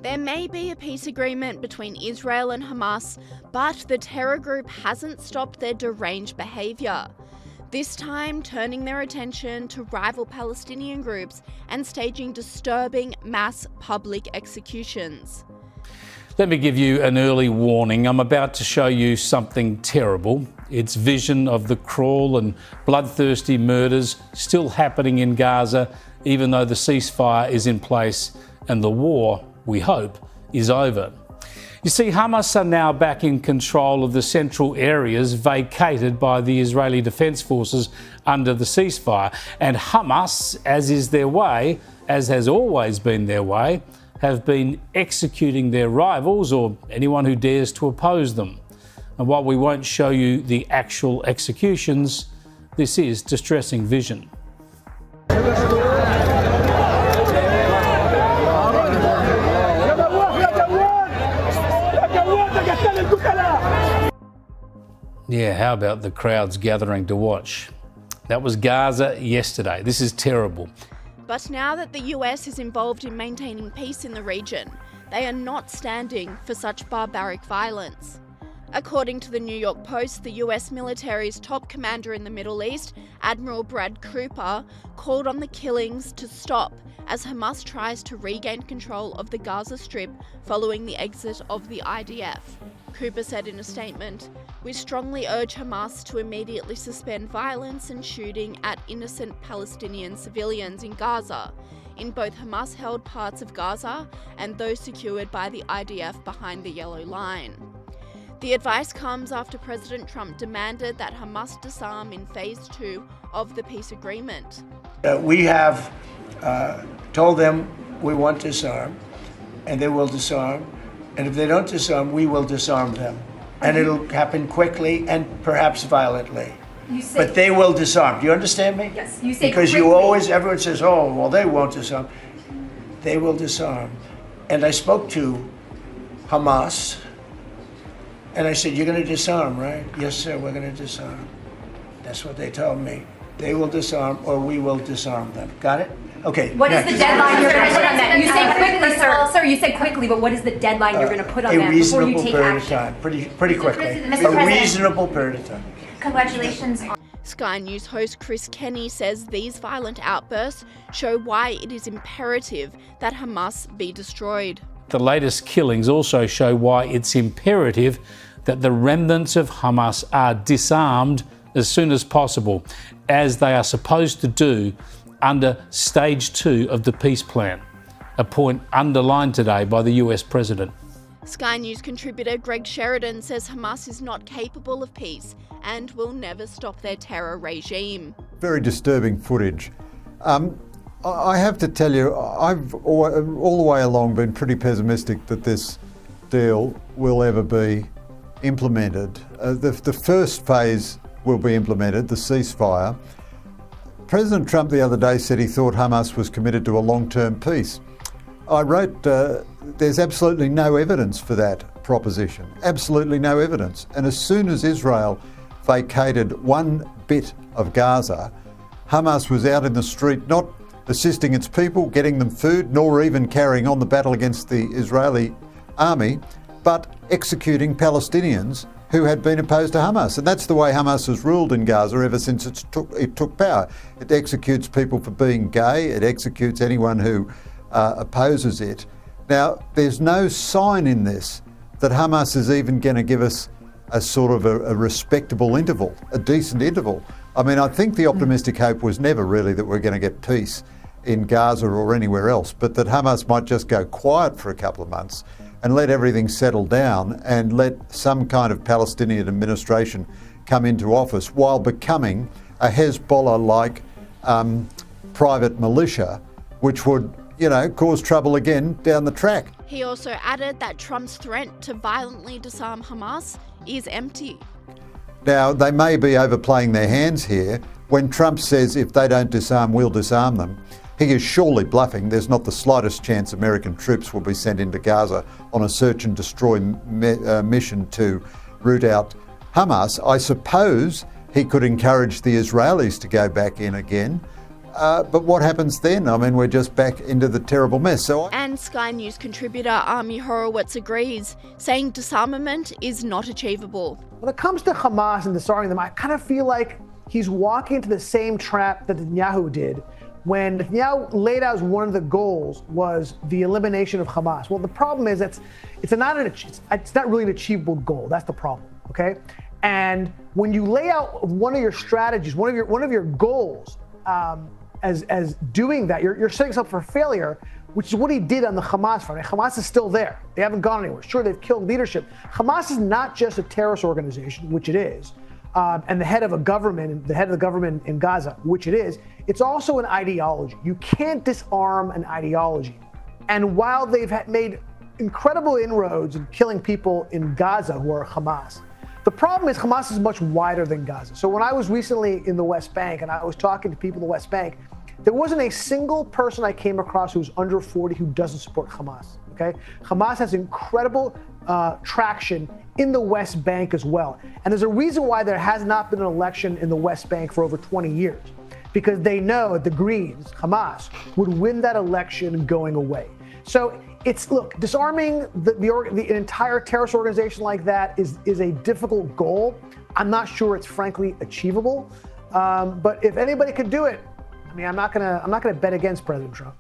There may be a peace agreement between Israel and Hamas, but the terror group hasn't stopped their deranged behaviour. This time turning their attention to rival Palestinian groups and staging disturbing mass public executions. Let me give you an early warning. I'm about to show you something terrible. It's vision of the cruel and bloodthirsty murders still happening in Gaza, even though the ceasefire is in place and the war, we hope, is over. You see, Hamas are now back in control of the central areas vacated by the Israeli Defence Forces under the ceasefire. And Hamas, as is their way, as has always been their way, have been executing their rivals or anyone who dares to oppose them. And while we won't show you the actual executions, this is distressing vision. Yeah, how about the crowds gathering to watch? That was Gaza yesterday. This is terrible. But now that the US is involved in maintaining peace in the region, they are not standing for such barbaric violence. According to the New York Post, the US military's top commander in the Middle East, Admiral Brad Cooper, called on the killings to stop as Hamas tries to regain control of the Gaza Strip following the exit of the IDF. Cooper said in a statement, "We strongly urge Hamas to immediately suspend violence and shooting at innocent Palestinian civilians in Gaza, in both Hamas-held parts of Gaza and those secured by the IDF behind the Yellow Line." The advice comes after President Trump demanded that Hamas disarm in Phase 2 of the peace agreement. We have told them we want to disarm, and they will disarm. And if they don't disarm, we will disarm them. And it'll happen quickly and perhaps violently. But they will disarm. Do you understand me? Yes, you say because quickly. everyone says, oh, well, they won't disarm. They will disarm. And I spoke to Hamas, and I said, you're going to disarm, right? Yes, sir, we're going to disarm. That's what they told me. They will disarm or we will disarm them. Got it? Okay. What is the deadline you're going to put on that? You say quickly, sir. Sir, you said quickly, but what is the deadline you're going to put on that before you take action? A reasonable period of time. Pretty quickly. A reasonable period of time. Congratulations. Sky News host Chris Kenny says these violent outbursts show why it is imperative that Hamas be destroyed. The latest killings also show why it's imperative that the remnants of Hamas are disarmed as soon as possible, as they are supposed to do under Stage 2 of the peace plan, a point underlined today by the US President. Sky News contributor Greg Sheridan says Hamas is not capable of peace and will never stop their terror regime. Very disturbing footage. I have to tell you, I've all the way along been pretty pessimistic that this deal will ever be implemented. The first phase will be implemented, the ceasefire. President Trump the other day said he thought Hamas was committed to a long-term peace. I wrote, there's absolutely no evidence for that proposition, absolutely no evidence. And as soon as Israel vacated one bit of Gaza, Hamas was out in the street not assisting its people, getting them food, nor even carrying on the battle against the Israeli army, but executing Palestinians who had been opposed to Hamas. And that's the way Hamas has ruled in Gaza ever since it took power. It executes people for being gay, it executes anyone who opposes it. Now, there's no sign in this that Hamas is even going to give us a sort of a respectable interval, a decent interval. I mean, I think the optimistic hope was never really that we're going to get peace in Gaza or anywhere else, but that Hamas might just go quiet for a couple of months and let everything settle down and let some kind of Palestinian administration come into office while becoming a Hezbollah-like private militia, which would, cause trouble again down the track. He also added that Trump's threat to violently disarm Hamas is empty. Now, they may be overplaying their hands here. When Trump says if they don't disarm, we'll disarm them, he is surely bluffing. There's not the slightest chance American troops will be sent into Gaza on a search and destroy mission to root out Hamas. I suppose he could encourage the Israelis to go back in again. But what happens then? I mean, we're just back into the terrible mess. And Sky News contributor Army Horowitz agrees, saying disarmament is not achievable. When it comes to Hamas and disarming them, I kind of feel like he's walking into the same trap that Netanyahu did when Netanyahu laid out as one of the goals was the elimination of Hamas. Well, the problem is it's not really an achievable goal. That's the problem, okay? And when you lay out one of your strategies, one of your goals as doing that, you're setting yourself for failure, which is what he did on the Hamas front. Hamas is still there. They haven't gone anywhere. Sure, they've killed leadership. Hamas is not just a terrorist organization, which it is, and the head of the government in Gaza, which it is. It's also an ideology. You can't disarm an ideology. And while they've made incredible inroads in killing people in Gaza who are Hamas, the problem is Hamas is much wider than Gaza. So when I was recently in the West Bank and I was talking to people in the West Bank, there wasn't a single person I came across who's under 40 who doesn't support Hamas, okay? Hamas has incredible traction in the West Bank as well. And there's a reason why there has not been an election in the West Bank for over 20 years, because they know the Greens, Hamas, would win that election going away. So look, disarming the entire terrorist organization like that is a difficult goal. I'm not sure it's frankly achievable. But if anybody could do it, I mean, I'm not gonna bet against President Trump.